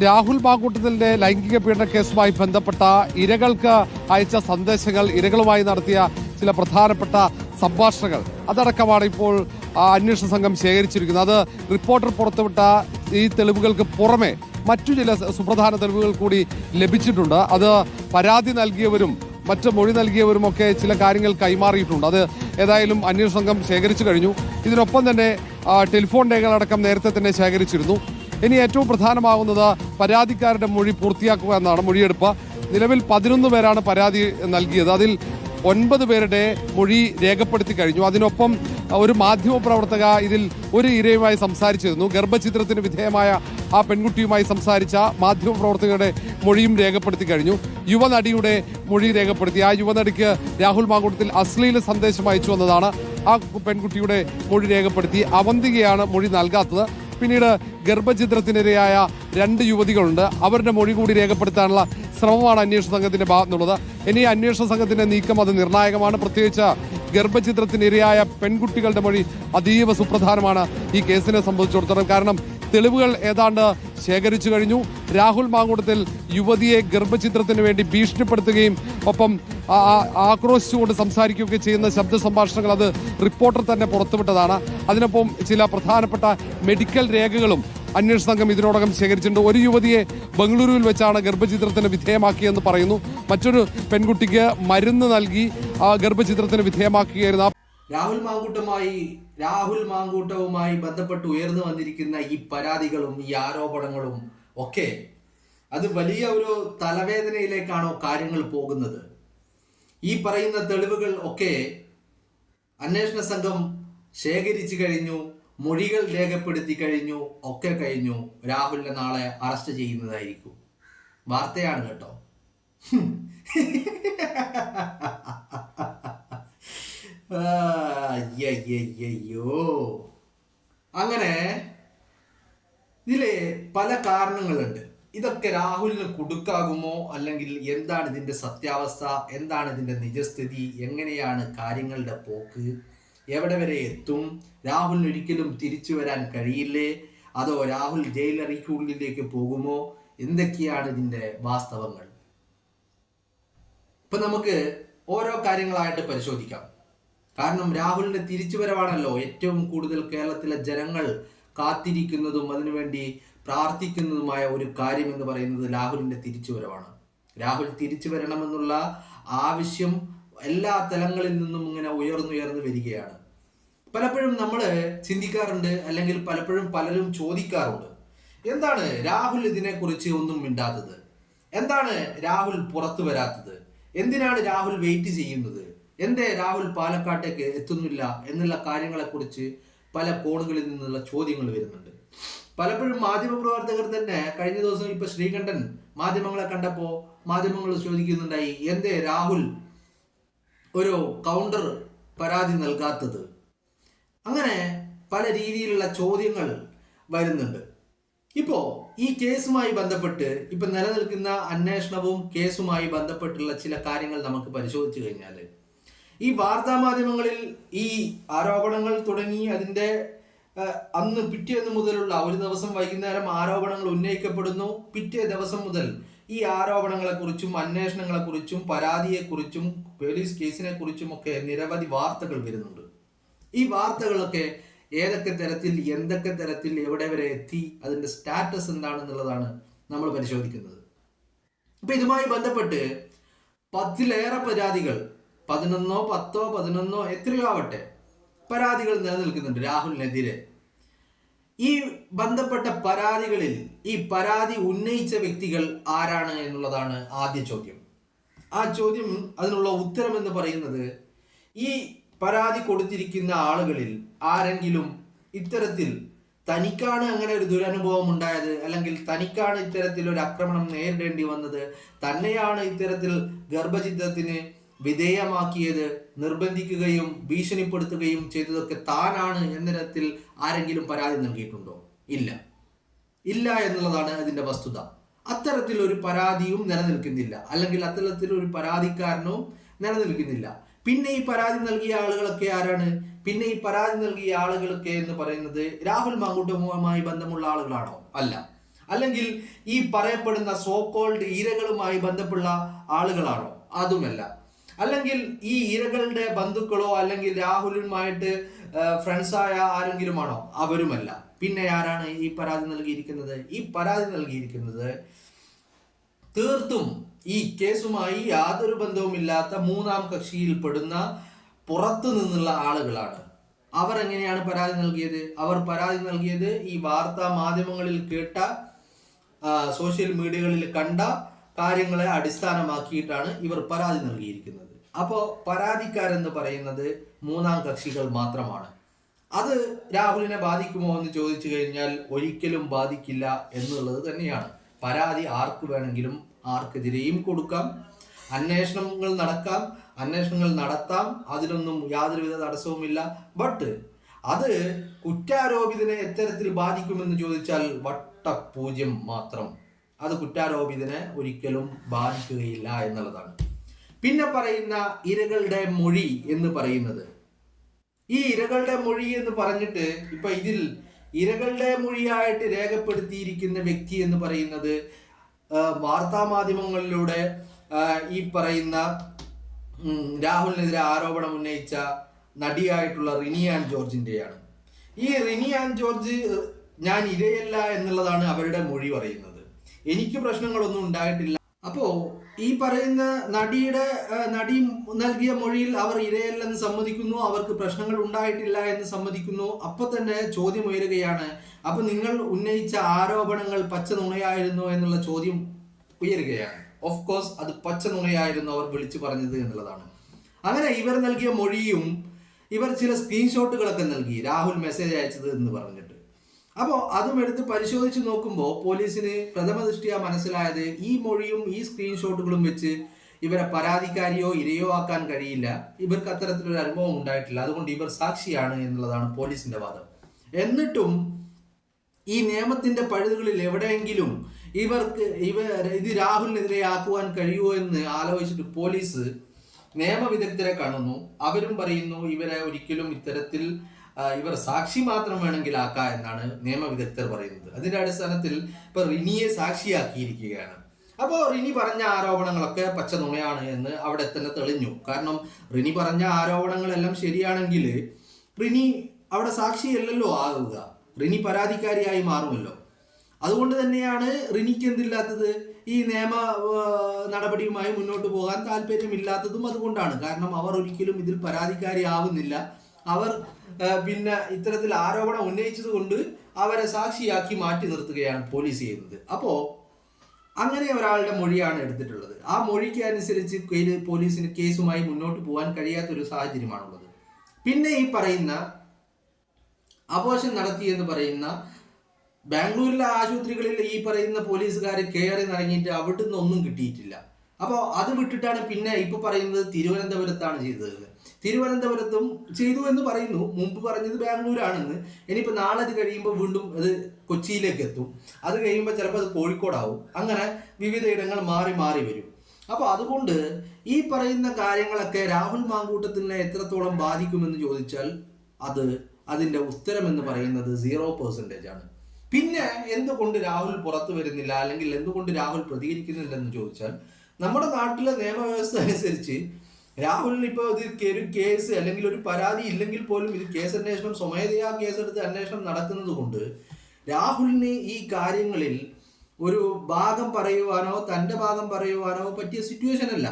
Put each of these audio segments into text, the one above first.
രാഹുൽ മാങ്കൂട്ടത്തിലിന്റെ ലൈംഗിക പീഡന കേസുമായി ബന്ധപ്പെട്ട ഇരകൾക്ക് അയച്ച സന്ദേശങ്ങൾ, ഇരകളുമായി നടത്തിയ ചില പ്രധാനപ്പെട്ട സംഭാഷണങ്ങൾ അതടക്കമാണ് ഇപ്പോൾ അന്വേഷണ സംഘം ശേഖരിച്ചിരിക്കുന്നത്. അത് റിപ്പോർട്ടർ പുറത്തുവിട്ട ഈ തെളിവുകൾക്ക് പുറമെ മറ്റു ചില സുപ്രധാന തെളിവുകൾ കൂടി ലഭിച്ചിട്ടുണ്ട്. അത് പരാതി നൽകിയവരും മറ്റ് മൊഴി നൽകിയവരുമൊക്കെ ചില കാര്യങ്ങൾ കൈമാറിയിട്ടുണ്ട്. അത് ഏതായാലും അന്വേഷണ സംഘം ശേഖരിച്ചു കഴിഞ്ഞു. ഇതിനൊപ്പം തന്നെ ടെലിഫോൺ രേഖകളടക്കം നേരത്തെ തന്നെ ശേഖരിച്ചിരുന്നു. ഇനി ഏറ്റവും പ്രധാനമാകുന്നത് പരാതിക്കാരുടെ മൊഴി പൂർത്തിയാക്കുക എന്നാണ്. മൊഴിയെടുപ്പ് നിലവിൽ 11 പേരാണ് പരാതി നൽകിയത്. അതിൽ 9 പേരുടെ മൊഴി രേഖപ്പെടുത്തി കഴിഞ്ഞു. അതിനൊപ്പം ഒരു മാധ്യമപ്രവർത്തക ഇതിൽ ഒരു ഇരയുമായി സംസാരിച്ചിരുന്നു. ഗർഭചിത്രത്തിന് വിധേയമായ ആ പെൺകുട്ടിയുമായി സംസാരിച്ച മാധ്യമപ്രവർത്തകരുടെ മൊഴിയും രേഖപ്പെടുത്തി കഴിഞ്ഞു. യുവനടിയുടെ മൊഴി രേഖപ്പെടുത്തി. ആ യുവനടിക്ക് രാഹുൽ മാങ്കൂട്ടത്തിൽ അശ്ലീല സന്ദേശം അയച്ചു വന്നതാണ്. ആ പെൺകുട്ടിയുടെ മൊഴി രേഖപ്പെടുത്തി. അവന്തികയാണ് മൊഴി നൽകാത്തത്. പിന്നീട് ഗർഭചിത്രത്തിനിരയായ 2 യുവതികളുണ്ട്. അവരുടെ മൊഴി കൂടി രേഖപ്പെടുത്താനുള്ള ശ്രമമാണ് അന്വേഷണ സംഘത്തിന്റെ ഭാഗത്തുനിന്നുള്ളത്. ഇനി അന്വേഷണ സംഘത്തിന്റെ നീക്കം അത് നിർണായകമാണ്. പ്രത്യേകിച്ച് ഗർഭചിത്രത്തിനിരയായ പെൺകുട്ടികളുടെ മൊഴി അതീവ സുപ്രധാനമാണ് ഈ കേസിനെ സംബന്ധിച്ചിടത്തോളം. കാരണം തെളിവുകൾ ഏതാണ്ട് ശേഖരിച്ചു കഴിഞ്ഞു. രാഹുൽ മാങ്കൂട്ടത്തിൽ യുവതിയെ ഗർഭചിത്രത്തിന് വേണ്ടി ഭീഷണിപ്പെടുത്തുകയും ഒപ്പം ആക്രോശിച്ചുകൊണ്ട് സംസാരിക്കുകയൊക്കെ ചെയ്യുന്ന ശബ്ദ സംഭാഷണങ്ങൾ അത് റിപ്പോർട്ടർ തന്നെ പുറത്തുവിട്ടതാണ്. അതിനൊപ്പം ചില പ്രധാനപ്പെട്ട മെഡിക്കൽ രേഖകളും അന്വേഷണ സംഘം ഇതിനോടകം ശേഖരിച്ചിട്ടുണ്ട്. ഒരു യുവതിയെ ബംഗളൂരുവിൽ വെച്ചാണ് ഗർഭചിത്രത്തിന് വിധേയമാക്കിയെന്ന് പറയുന്നു. മറ്റൊരു പെൺകുട്ടിക്ക് മരുന്ന് നൽകി ഗർഭചിത്രത്തിന് വിധേയമാക്കുകയായിരുന്നു. രാഹുൽ മാങ്കൂട്ടവുമായി ബന്ധപ്പെട്ട് ഉയർന്നു വന്നിരിക്കുന്ന ഈ പരാതികളും ഈ ആരോപണങ്ങളും ഒക്കെ അത് വലിയ ഒരു തലവേദനയിലേക്കാണോ കാര്യങ്ങൾ പോകുന്നത്? ഈ പറയുന്ന തെളിവുകൾ ഒക്കെ അന്വേഷണ സംഘം ശേഖരിച്ചു കഴിഞ്ഞു, മൊഴികൾ രേഖപ്പെടുത്തി കഴിഞ്ഞു, ഒക്കെ കഴിഞ്ഞു. രാഹുലിനെ നാളെ അറസ്റ്റ് ചെയ്യുന്നതായിരിക്കും. വാർത്തയാണ് കേട്ടോ. അയ്യോ, അങ്ങനെ ഇതില് പല കാരണങ്ങളുണ്ട്. ഇതൊക്കെ രാഹുലിന് കുടുക്കാകുമോ, അല്ലെങ്കിൽ എന്താണ് ഇതിന്റെ സത്യാവസ്ഥ, എന്താണ് ഇതിന്റെ നിജസ്ഥിതി, എങ്ങനെയാണ് കാര്യങ്ങളുടെ പോക്ക്, എവിടെ വരെ എത്തും, രാഹുലിന് ഒരിക്കലും തിരിച്ചു വരാൻ കഴിയില്ലേ, അതോ രാഹുൽ ജയിലറിക്കുള്ളിലേക്ക് പോകുമോ, എന്തൊക്കെയാണ് ഇതിന്റെ വാസ്തവങ്ങൾ? ഇപ്പൊ നമുക്ക് ഓരോ കാര്യങ്ങളായിട്ട് പരിശോധിക്കാം. കാരണം രാഹുലിന്റെ തിരിച്ചുവരവാണല്ലോ ഏറ്റവും കൂടുതൽ കേരളത്തിലെ ജനങ്ങൾ കാത്തിരിക്കുന്നതും അതിനുവേണ്ടി പ്രാർത്ഥിക്കുന്നതുമായ ഒരു കാര്യം എന്ന് പറയുന്നത് രാഹുലിന്റെ തിരിച്ചുവരവാണ്. രാഹുൽ തിരിച്ചു വരണമെന്നുള്ള ആവശ്യം എല്ലാ തലങ്ങളിൽ നിന്നും ഇങ്ങനെ ഉയർന്നുയർന്നു വരികയാണ്. പലപ്പോഴും നമ്മൾ ചിന്തിക്കാറുണ്ട്, അല്ലെങ്കിൽ പലപ്പോഴും പലരും ചോദിക്കാറുണ്ട്, എന്താണ് രാഹുൽ ഇതിനെക്കുറിച്ച് ഒന്നും മിണ്ടാത്തത്, എന്താണ് രാഹുൽ പുറത്തു വരാത്തത്, എന്തിനാണ് രാഹുൽ വെയിറ്റ് ചെയ്യുന്നത്, എന്തേ രാഹുൽ പാലക്കാട്ടേക്ക് എത്തുന്നില്ല എന്നുള്ള കാര്യങ്ങളെക്കുറിച്ച് പല കോണുകളിൽ നിന്നുള്ള ചോദ്യങ്ങൾ വരുന്നുണ്ട്. പലപ്പോഴും മാധ്യമപ്രവർത്തകർ തന്നെ കഴിഞ്ഞ ദിവസം ഇപ്പൊ ശ്രീകണ്ഠൻ മാധ്യമങ്ങളെ കണ്ടപ്പോ മാധ്യമങ്ങൾ ചോദിക്കുന്നുണ്ടായി, എന്തേ രാഹുൽ ഒരു കൗണ്ടർ പരാതി നൽകാത്തത്. അങ്ങനെ പല രീതിയിലുള്ള ചോദ്യങ്ങൾ വരുന്നുണ്ട്. ഇപ്പോ ഈ കേസുമായി ബന്ധപ്പെട്ട് ഇപ്പൊ നിലനിൽക്കുന്ന അന്വേഷണവും കേസുമായി ബന്ധപ്പെട്ടുള്ള ചില കാര്യങ്ങൾ നമുക്ക് പരിശോധിച്ചു കഴിഞ്ഞാൽ, ഈ വാർത്താ മാധ്യമങ്ങളിൽ ഈ ആരോപണങ്ങൾ തുടങ്ങി അതിന്റെ അന്ന് പിറ്റേന്ന് മുതലുള്ള ഒരു ദിവസം വൈകുന്നേരം ആരോപണങ്ങൾ ഉന്നയിക്കപ്പെടുന്നു. പിറ്റേ ദിവസം മുതൽ ഈ ആരോപണങ്ങളെക്കുറിച്ചും അന്വേഷണങ്ങളെക്കുറിച്ചും പരാതിയെക്കുറിച്ചും പോലീസ് കേസിനെ കുറിച്ചും ഒക്കെ നിരവധി വാർത്തകൾ വരുന്നുണ്ട്. ഈ വാർത്തകളൊക്കെ ഏതൊക്കെ തരത്തിൽ, എന്തൊക്കെ തരത്തിൽ, എവിടെ വരെ എത്തി, അതിന്റെ സ്റ്റാറ്റസ് എന്താണെന്നുള്ളതാണ് നമ്മൾ പരിശോധിക്കുന്നത്. ഇപ്പൊ ഇതുമായി ബന്ധപ്പെട്ട് 10-ലേറെ പരാതികൾ, 11, 10, 11 എത്രയോ ആവട്ടെ, പരാതികൾ നിലനിൽക്കുന്നുണ്ട് രാഹുലിനെതിരെ. ഈ ബന്ധപ്പെട്ട പരാതികളിൽ ഈ പരാതി ഉന്നയിച്ച വ്യക്തികൾ ആരാണ് എന്നുള്ളതാണ് ആദ്യ ചോദ്യം. ആ ചോദ്യം, അതിനുള്ള ഉത്തരം എന്ന് പറയുന്നത്, ഈ പരാതി കൊടുത്തിരിക്കുന്ന ആളുകളിൽ ആരെങ്കിലും ഇത്തരത്തിൽ തനിക്കാണ് അങ്ങനെ ഒരു ദുരനുഭവം ഉണ്ടായത്, അല്ലെങ്കിൽ തനിക്കാണ് ഇത്തരത്തിൽ ഒരു ആക്രമണം നേരിടേണ്ടി വന്നത്, തന്നെയാണ് ഇത്തരത്തിൽ ഗർഭചിത്രത്തിന് വിധേയമാക്കിയത്, നിർബന്ധിക്കുകയും ഭീഷണിപ്പെടുത്തുകയും ചെയ്തതൊക്കെ താനാണ് എന്ന തരത്തിൽ ആരെങ്കിലും പരാതി നൽകിയിട്ടുണ്ടോ? ഇല്ല എന്നുള്ളതാണ് അതിന്റെ വസ്തുത. അത്തരത്തിലൊരു പരാതിയും നിലനിൽക്കുന്നില്ല, അല്ലെങ്കിൽ അത്തരത്തിലൊരു പരാതിക്കാരനും നിലനിൽക്കുന്നില്ല. പിന്നെ ഈ പരാതി നൽകിയ ആളുകളൊക്കെ ആരാണ്? പിന്നെ ഈ പരാതി നൽകിയ ആളുകളൊക്കെ എന്ന് പറയുന്നത് രാഹുൽ മാങ്കൂട്ടവുമായി ബന്ധമുള്ള ആളുകളാണോ? അല്ല. അല്ലെങ്കിൽ ഈ പറയപ്പെടുന്ന സോ കോൾഡ് ഇരകളുമായി ബന്ധപ്പെട്ട ആളുകളാണോ? അതുമല്ല. അല്ലെങ്കിൽ ഈ ഇരകളുടെ ബന്ധുക്കളോ അല്ലെങ്കിൽ രാഹുലുമായിട്ട് ഫ്രണ്ട്സായ ആരെങ്കിലും ആണോ? അവരുമല്ല. പിന്നെ ആരാണ് ഈ പരാതി നൽകിയിരിക്കുന്നത്? ഈ പരാതി നൽകിയിരിക്കുന്നത് തീർത്തും ഈ കേസുമായി യാതൊരു ബന്ധവുമില്ലാത്ത മൂന്നാം കക്ഷിയിൽപ്പെടുന്ന പുറത്തു നിന്നുള്ള ആളുകളാണ്. അവർ എങ്ങനെയാണ് പരാതി നൽകിയത്? അവർ പരാതി നൽകിയത് ഈ വാർത്താ മാധ്യമങ്ങളിൽ കേട്ട, സോഷ്യൽ മീഡിയകളിൽ കണ്ട കാര്യങ്ങളെ അടിസ്ഥാനമാക്കിയിട്ടാണ് ഇവർ പരാതി നൽകിയിരിക്കുന്നത്. അപ്പോൾ പരാതിക്കാരെന്ന് പറയുന്നത് മൂന്നാം കക്ഷികൾ മാത്രമാണ്. അത് രാഹുലിനെ ബാധിക്കുമോ എന്ന് ചോദിച്ചു കഴിഞ്ഞാൽ ഒരിക്കലും ബാധിക്കില്ല എന്നുള്ളത് തന്നെയാണ്. പരാതി ആർക്ക് വേണമെങ്കിലും ആർക്കെതിരെയും കൊടുക്കാം, അന്വേഷണങ്ങൾ നടത്താം, അതിനൊന്നും യാതൊരുവിധ തടസ്സവുമില്ല. ബട്ട് അത് കുറ്റാരോപിതനെ എത്തരത്തിൽ ബാധിക്കുമെന്ന് ചോദിച്ചാൽ വട്ടപൂജ്യം മാത്രം. അത് കുറ്റാരോപിതനെ ഒരിക്കലും ബാധിക്കുകയില്ല എന്നുള്ളതാണ്. പിന്നെ പറയുന്ന ഇരകളുടെ മൊഴി എന്ന് പറയുന്നത്, ഈ ഇരകളുടെ മൊഴി എന്ന് പറഞ്ഞിട്ട് ഇപ്പൊ ഇതിൽ ഇരകളുടെ മൊഴിയായിട്ട് രേഖപ്പെടുത്തിയിരിക്കുന്ന വ്യക്തി എന്ന് പറയുന്നത് വാർത്താ മാധ്യമങ്ങളിലൂടെ ഈ പറയുന്ന രാഹുലിനെതിരെ ആരോപണം ഉന്നയിച്ച നടിയായിട്ടുള്ള റിനി ആൻ ജോർജിന്റെയാണ്. ഈ റിനി ആൻ ജോർജ് ഞാൻ ഇരയല്ല എന്നുള്ളതാണ് അവരുടെ മൊഴി പറയുന്നത്. എനിക്ക് പ്രശ്നങ്ങളൊന്നും ഉണ്ടായിട്ടില്ല. അപ്പോ ഈ പറയുന്ന നടി നൽകിയ മൊഴിയിൽ അവർ ഇരയല്ലെന്ന് സമ്മതിക്കുന്നു, അവർക്ക് പ്രശ്നങ്ങൾ ഉണ്ടായിട്ടില്ല എന്ന് സമ്മതിക്കുന്നു. അപ്പൊ തന്നെ ചോദ്യം ഉയരുകയാണ്, അപ്പൊ നിങ്ങൾ ഉന്നയിച്ച ആരോപണങ്ങൾ പച്ച നുണയായിരുന്നോ എന്നുള്ള ചോദ്യം ഉയരുകയാണ്. ഓഫ് കോഴ്സ് അത് പച്ച നുണയായിരുന്നു അവർ വിളിച്ചു പറഞ്ഞത് എന്നുള്ളതാണ്. അങ്ങനെ ഇവർ നൽകിയ മൊഴിയും ഇവർ ചില സ്ക്രീൻഷോട്ടുകളൊക്കെ നൽകി, രാഹുൽ മെസ്സേജ് അയച്ചത് എന്ന് പറഞ്ഞിട്ട്. അപ്പോൾ അതും എടുത്ത് പരിശോധിച്ച് നോക്കുമ്പോൾ പോലീസിന് പ്രഥമ ദൃഷ്ടിയ മനസ്സിലായത് ഈ മൊഴിയും ഈ സ്ക്രീൻഷോട്ടുകളും വെച്ച് ഇവരെ പരാതിക്കാരിയോ ഇരയോ ആക്കാൻ കഴിയില്ല, ഇവർക്ക് അത്തരത്തിലൊരു അനുഭവം ഉണ്ടായിട്ടില്ല, അതുകൊണ്ട് ഇവർ സാക്ഷിയാണ് എന്നുള്ളതാണ് പോലീസിന്റെ വാദം. എന്നിട്ടും ഈ നിയമത്തിന്റെ പഴുതുകളിൽ എവിടെയെങ്കിലും ഇത് രാഹുലിനെതിരെ ആക്കുവാൻ കഴിയുമോ എന്ന് ആലോചിച്ചിട്ട് പോലീസ് നിയമവിദഗ്ധരെ കാണുന്നു. അവരും പറയുന്നു ഇവരെ ഒരിക്കലും ഇത്തരത്തിൽ ഇവർ സാക്ഷി മാത്രം വേണമെങ്കിൽ ആക്കാം എന്നാണ് നിയമവിദഗ്ധർ പറയുന്നത്. അതിന്റെ അടിസ്ഥാനത്തിൽ ഇപ്പൊ റിനിയെ സാക്ഷിയാക്കിയിരിക്കുകയാണ്. അപ്പോൾ റിനി പറഞ്ഞ ആരോപണങ്ങളൊക്കെ പച്ച നുണയാണ് എന്ന് അവിടെ തന്നെ തെളിഞ്ഞു. കാരണം റിനി പറഞ്ഞ ആരോപണങ്ങളെല്ലാം ശരിയാണെങ്കിൽ റിനി അവിടെ സാക്ഷിയല്ലല്ലോ ആകുക, റിനി പരാതിക്കാരിയായി മാറുമല്ലോ. അതുകൊണ്ട് തന്നെയാണ് റിനിക്ക് എന്തില്ലാത്തത്, ഈ നിയമ നടപടിയുമായി മുന്നോട്ട് പോകാൻ താല്പര്യമില്ലാത്തതും അതുകൊണ്ടാണ്. കാരണം അവർ ഒരിക്കലും ഇതിൽ പരാതിക്കാരിയാവുന്നില്ല. അവർ പിന്നെ ഇത്തരത്തിൽ ആരോപണം ഉന്നയിച്ചത് കൊണ്ട് അവരെ സാക്ഷിയാക്കി മാറ്റി നിർത്തുകയാണ് പോലീസ് ചെയ്യുന്നത്. അപ്പോൾ അങ്ങനെ ഒരാളുടെ മൊഴിയാണ് എടുത്തിട്ടുള്ളത്. ആ മൊഴിക്ക് അനുസരിച്ച് പോലീസിന് കേസുമായി മുന്നോട്ട് പോകാൻ കഴിയാത്തൊരു സാഹചര്യമാണുള്ളത്. പിന്നെ ഈ പറയുന്ന അബോർഷൻ നടത്തി എന്ന് പറയുന്ന ബാംഗ്ലൂരിലെ ആശുപത്രികളിൽ ഈ പറയുന്ന പോലീസുകാർ കയറി നിറങ്ങിയിട്ട് അവിടുന്ന് ഒന്നും കിട്ടിയിട്ടില്ല. അപ്പോൾ അത് വിട്ടിട്ടാണ് പിന്നെ ഇപ്പൊ പറയുന്നത് തിരുവനന്തപുരത്താണ് ചെയ്തത്. തിരുവനന്തപുരത്തും ചെയ്തു എന്ന് പറയുന്നു, മുമ്പ് പറഞ്ഞത് ബാംഗ്ലൂരാണെന്ന്. ഇനിയിപ്പോൾ നാളെ അത് കഴിയുമ്പോൾ വീണ്ടും അത് കൊച്ചിയിലേക്ക് എത്തും, അത് കഴിയുമ്പോൾ ചിലപ്പോൾ അത് കോഴിക്കോടാവും. അങ്ങനെ വിവിധ ഇടങ്ങൾ മാറി മാറി വരും. അപ്പോൾ അതുകൊണ്ട് ഈ പറയുന്ന കാര്യങ്ങളൊക്കെ രാഹുൽ മാങ്കൂട്ടത്തിനെ എത്രത്തോളം ബാധിക്കുമെന്ന് ചോദിച്ചാൽ അതിന്റെ ഉത്തരം എന്ന് പറയുന്നത് 0% ആണ്. പിന്നെ എന്തുകൊണ്ട് രാഹുൽ പുറത്തു വരുന്നില്ല, അല്ലെങ്കിൽ എന്തുകൊണ്ട് രാഹുൽ പ്രതികരിക്കുന്നില്ലെന്ന് ചോദിച്ചാൽ നമ്മുടെ നാട്ടിലെ നിയമവ്യവസ്ഥ അനുസരിച്ച് രാഹുലിന് ഇപ്പോൾ ഒരു കേസ് അല്ലെങ്കിൽ ഒരു പരാതി ഇല്ലെങ്കിൽ പോലും ഇത് കേസ് അന്വേഷണം സ്വമേധയാ കേസെടുത്ത് അന്വേഷണം നടക്കുന്നത് കൊണ്ട് രാഹുലിന് ഈ കാര്യങ്ങളിൽ ഒരു ഭാഗം പറയുവാനോ തൻ്റെ ഭാഗം പറയുവാനോ പറ്റിയ സിറ്റുവേഷൻ അല്ല.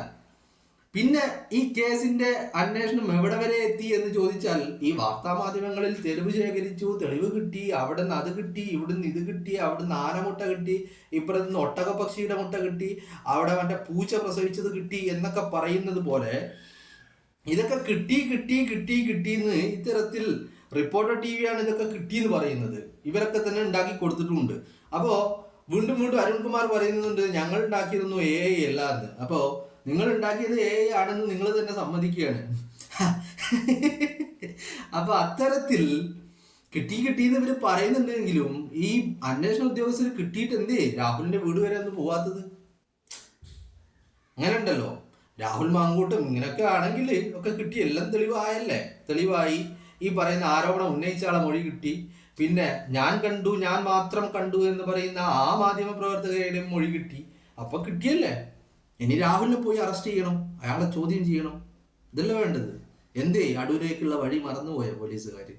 പിന്നെ ഈ കേസിന്റെ അന്വേഷണം എവിടെ വരെ എത്തി എന്ന് ചോദിച്ചാൽ ഈ വാർത്താ മാധ്യമങ്ങളിൽ തെളിവ് ശേഖരിച്ചു, തെളിവ് കിട്ടി, അവിടെ നിന്ന് അത് കിട്ടി, ഇവിടുന്ന് ഇത് കിട്ടി, അവിടുന്ന് ആനമുട്ട കിട്ടി, ഇപ്പുറത്ത് നിന്ന് ഒട്ടകപക്ഷിയുടെ മുട്ട കിട്ടി, അവിടെ മറ്റേ പൂച്ച പ്രസവിച്ചത് കിട്ടി എന്നൊക്കെ പറയുന്നത് പോലെ ഇതൊക്കെ കിട്ടിയെന്ന് ഇത്തരത്തിൽ റിപ്പോർട്ടർ TV ആണ് ഇതൊക്കെ കിട്ടിയെന്ന് പറയുന്നത്. ഇവരൊക്കെ തന്നെ ഉണ്ടാക്കി കൊടുത്തിട്ടുമുണ്ട്. അപ്പോൾ വീണ്ടും അരുൺകുമാർ പറയുന്നുണ്ട് ഞങ്ങൾ ഉണ്ടാക്കിയതൊന്നും AI അല്ല എന്ന്. അപ്പോൾ നിങ്ങൾ ഉണ്ടാക്കിയത് AI ആണെന്ന് നിങ്ങൾ തന്നെ സമ്മതിക്കുകയാണ്. അപ്പൊ അത്തരത്തിൽ കിട്ടിയെന്ന് ഇവര് പറയുന്നുണ്ടെങ്കിലും ഈ അന്വേഷണ ഉദ്യോഗസ്ഥർ കിട്ടിയിട്ട് എന്തേ രാഹുലിന്റെ വീട് വരെ ഒന്നും പോവാത്തത്? അങ്ങനെ ഉണ്ടല്ലോ, രാഹുൽ മാങ്കൂട്ടും ഇങ്ങനൊക്കെ ആണെങ്കിൽ ഒക്കെ കിട്ടി, എല്ലാം തെളിവായി ഈ പറയുന്ന ആരോപണം ഉന്നയിച്ച ആളെ മൊഴി കിട്ടി, പിന്നെ ഞാൻ കണ്ടു, ഞാൻ മാത്രം കണ്ടു എന്ന് പറയുന്ന ആ മാധ്യമ പ്രവർത്തകരുടെയും മൊഴി കിട്ടി. അപ്പൊ കിട്ടിയല്ലേ, ഇനി രാഹുലിനെ പോയി അറസ്റ്റ് ചെയ്യണം, അയാളെ ചോദ്യം ചെയ്യണം, ഇതല്ലേ വേണ്ടത്. എന്തേ അടൂരേക്കുള്ള വഴി മറന്നുപോയ പോലീസുകാര്?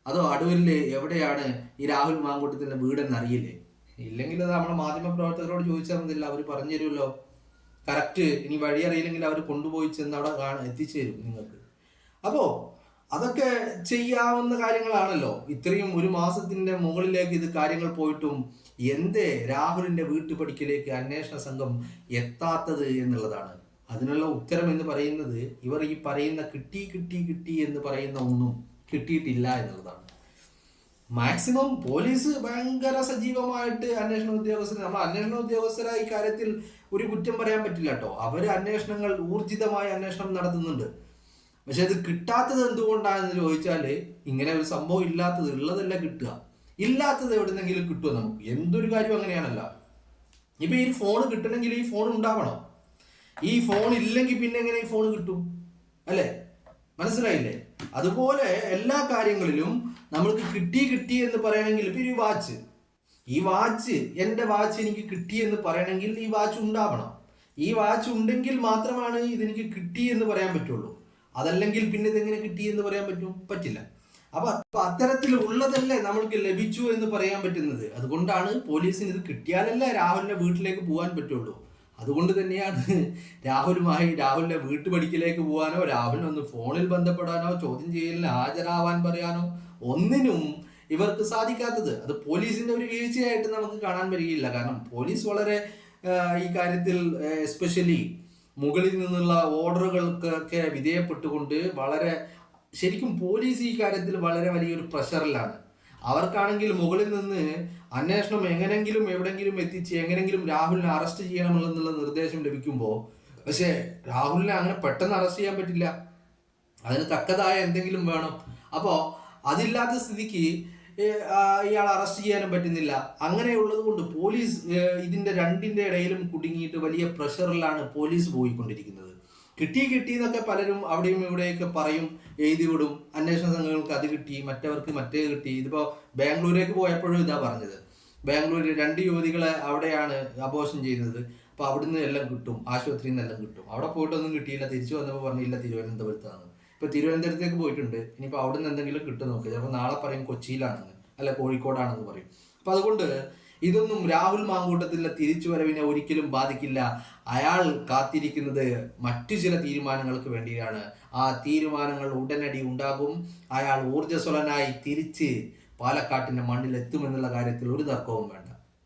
അതോ അടൂരില് എവിടെയാണ് ഈ രാഹുൽ മാങ്കൂട്ടത്തിന്റെ വീടെന്ന് അറിയില്ലേ? ഇല്ലെങ്കിൽ അത് നമ്മുടെ മാധ്യമ പ്രവർത്തകരോട് ചോദിച്ചാൽ മതില്ല, അവർ പറഞ്ഞു തരുമല്ലോ കറക്റ്റ്. ഇനി വഴി അറിയില്ലെങ്കിൽ അവർ കൊണ്ടുപോയി ചെന്ന് അവിടെ എത്തിച്ചു തരും നിങ്ങൾക്ക്. അപ്പോ അതൊക്കെ ചെയ്യാവുന്ന കാര്യങ്ങളാണല്ലോ. ഇത്രയും ഒരു മാസത്തിന്റെ മുകളിലേക്ക് ഇത് കാര്യങ്ങൾ പോയിട്ടും എന്തേ രാഹുലിന്റെ വീട്ടുപടിക്കലേക്ക് അന്വേഷണ സംഘം എത്താത്തത് എന്നുള്ളതാണ്. അതിനുള്ള ഉത്തരം എന്ന് പറയുന്നത് ഇവർ ഈ പറയുന്ന കിട്ടി കിട്ടി കിട്ടി എന്ന് പറയുന്ന ഒന്നും കിട്ടിയിട്ടില്ല എന്നുള്ളതാണ്. മാക്സിമം പോലീസ് ഭയങ്കര സജീവമായിട്ട് അന്വേഷണ ഉദ്യോഗസ്ഥർ, നമ്മൾ അന്വേഷണ ഉദ്യോഗസ്ഥരെ ഈ കാര്യത്തിൽ ഒരു കുറ്റം പറയാൻ പറ്റില്ല കേട്ടോ. അവര് അന്വേഷണങ്ങൾ ഊർജിതമായ അന്വേഷണം നടത്തുന്നുണ്ട്. പക്ഷെ അത് കിട്ടാത്തത് എന്തുകൊണ്ടാണെന്ന് ചോദിച്ചാല് ഇങ്ങനെ ഒരു സംഭവം ഇല്ലാത്തത്, ഉള്ളതല്ല കിട്ടുക. ഇല്ലാത്തത് എവിടുന്നെങ്കിലും കിട്ടുമോ നമുക്ക്? എന്തൊരു കാര്യം അങ്ങനെയാണല്ലോ. ഇപ്പൊ ഈ ഫോൺ കിട്ടണമെങ്കിൽ ഈ ഫോൺ ഉണ്ടാവണം. ഈ ഫോൺ ഇല്ലെങ്കിൽ പിന്നെ എങ്ങനെ ഈ ഫോൺ കിട്ടും? അല്ലെ, മനസ്സിലായില്ലേ? അതുപോലെ എല്ലാ കാര്യങ്ങളിലും നമ്മൾക്ക് കിട്ടി കിട്ടി എന്ന് പറയണമെങ്കിൽ ഇപ്പൊ ഈ വാച്ച് എന്റെ വാച്ച് എനിക്ക് കിട്ടി എന്ന് പറയണമെങ്കിൽ ഈ വാച്ച് ഉണ്ടാവണം. ഈ വാച്ച് ഉണ്ടെങ്കിൽ മാത്രമാണ് ഇതെനിക്ക് കിട്ടി എന്ന് പറയാൻ പറ്റുള്ളൂ. അതല്ലെങ്കിൽ പിന്നെ ഇതെങ്ങനെ കിട്ടി എന്ന് പറയാൻ പറ്റില്ല. അപ്പൊ അത്തരത്തിൽ ഉള്ളതല്ലേ നമ്മൾക്ക് ലഭിച്ചു എന്ന് പറയാൻ പറ്റുന്നത്. അതുകൊണ്ടാണ് പോലീസിന് ഇത് കിട്ടിയാലല്ലേ രാഹുലിന്റെ വീട്ടിലേക്ക് പോകാൻ പറ്റുള്ളൂ. അതുകൊണ്ട് തന്നെയാണ് രാഹുലിന്റെ വീട്ടുപടിക്കലേക്ക് പോകാനോ, രാഹുലിനെ ഒന്ന് ഫോണിൽ ബന്ധപ്പെടാനോ, ചോദ്യം ചെയ്യലിന് ഹാജരാവാൻ പറയാനോ ഒന്നിനും ഇവർക്ക് സാധിക്കാത്തത്. അത് പോലീസിന്റെ ഒരു വീഴ്ചയായിട്ട് നമുക്ക് കാണാൻ വരികയില്ല. കാരണം പോലീസ് വളരെ ഈ കാര്യത്തിൽ എസ്പെഷ്യലി മുകളിൽ നിന്നുള്ള ഓർഡറുകൾക്കൊക്കെ വിധേയപ്പെട്ടുകൊണ്ട് വളരെ ശരിക്കും പോലീസ് ഈ കാര്യത്തിൽ വളരെ വലിയൊരു പ്രഷറിലാണ്. അവർക്കാണെങ്കിൽ മുകളിൽ നിന്ന് അന്വേഷണം എങ്ങനെങ്കിലും എവിടെങ്കിലും എത്തിച്ച് എങ്ങനെങ്കിലും രാഹുലിനെ അറസ്റ്റ് ചെയ്യണമെന്നുള്ള നിർദ്ദേശം ലഭിക്കുമ്പോൾ, പക്ഷേ രാഹുലിനെ അങ്ങനെ പെട്ടെന്ന് അറസ്റ്റ് ചെയ്യാൻ പറ്റില്ല. അതിന് തക്കതായ എന്തെങ്കിലും വേണം. അപ്പോൾ അതില്ലാത്ത സ്ഥിതിക്ക് ഇയാൾ അറസ്റ്റ് ചെയ്യാനും പറ്റുന്നില്ല. അങ്ങനെയുള്ളത് കൊണ്ട് പോലീസ് ഇതിന്റെ രണ്ടിന്റെ ഇടയിലും കുടുങ്ങിയിട്ട് വലിയ പ്രഷറിലാണ് പോലീസ് പോയിക്കൊണ്ടിരിക്കുന്നത്. കിട്ടി എന്നൊക്കെ പലരും അവിടെയും ഇവിടെയൊക്കെ പറയും, എഴുതി വിടും. അന്വേഷണ സംഘങ്ങൾക്ക് അത് കിട്ടി, മറ്റവർക്ക് മറ്റേ കിട്ടി. ഇതിപ്പോ ബാംഗ്ലൂരേക്ക് പോയപ്പോഴും ഇതാ പറഞ്ഞത്. ബാംഗ്ലൂരിൽ 2 യുവതികളെ അവിടെയാണ് അബോർഷൻ ചെയ്യുന്നത്. അപ്പൊ അവിടുന്ന് എല്ലാം കിട്ടും, ആശുപത്രിയിൽ നിന്ന് എല്ലാം കിട്ടും. അവിടെ പോയിട്ടൊന്നും കിട്ടിയില്ല. തിരിച്ചു വന്നപ്പോൾ പറഞ്ഞില്ല തിരുവനന്തപുരത്താണ്. ഇപ്പൊ തിരുവനന്തപുരത്തേക്ക് പോയിട്ടുണ്ട്. ഇനിയിപ്പോ അവിടുന്ന് എന്തെങ്കിലും കിട്ടും നോക്കുക. ചിലപ്പോൾ നാളെ പറയും കൊച്ചിയിലാണെന്ന്, അല്ല കോഴിക്കോടാണെന്ന് പറയും. അപ്പൊ അതുകൊണ്ട് ഇതൊന്നും രാഹുൽ മാങ്കൂട്ടത്തിന്റെ തിരിച്ചുവരവിനെ ഒരിക്കലും ബാധിക്കില്ല. അയാൾ കാത്തിരിക്കുന്നത് മറ്റു ചില തീരുമാനങ്ങൾക്ക് വേണ്ടിയാണ്. ആ തീരുമാനങ്ങൾ ഉടനടി ഉണ്ടാകും. അയാൾ ഊർജ്ജസ്വലനായി തിരിച്ച് പാലക്കാട്ടിന്റെ മണ്ണിൽ എത്തുമെന്നുള്ള കാര്യത്തിൽ ഒരു തർക്കവും വേണ്ട.